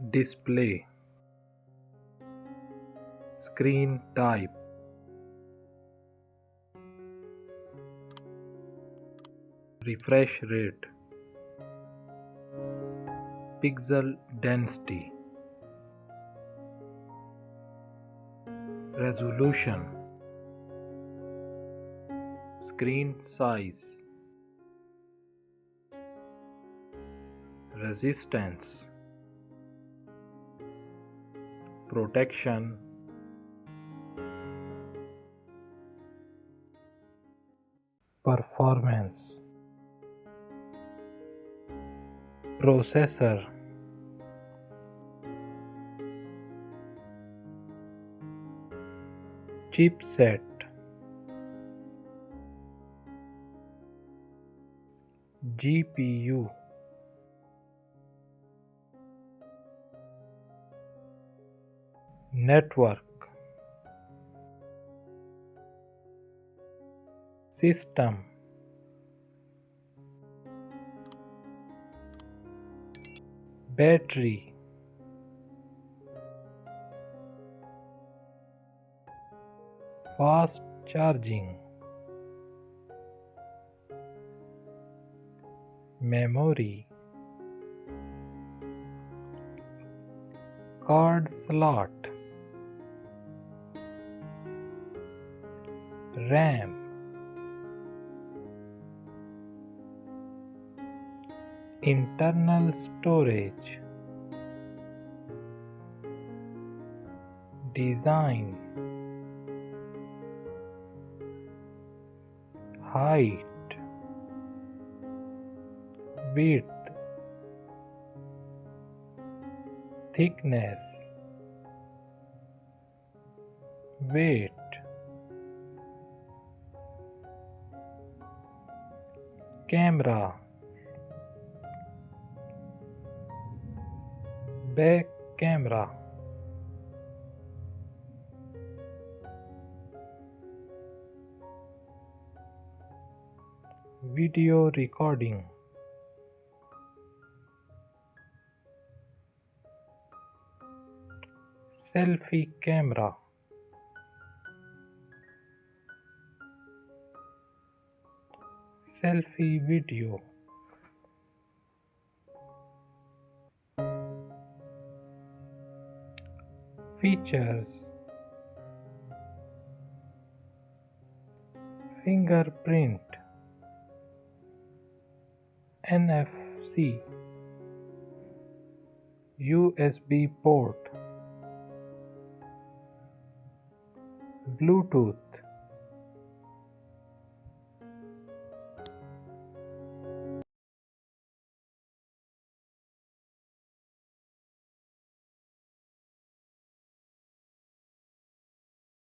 display, screen type, refresh rate, pixel density, resolution, screen size, resistance, protection, performance, processor, chipset, GPU, network, system, battery, fast charging, memory, card slot, RAM, internal storage, design, height, width, thickness, weight, camera, back camera, video recording, selfie camera, selfie video, features, fingerprint, NFC, USB port, Bluetooth,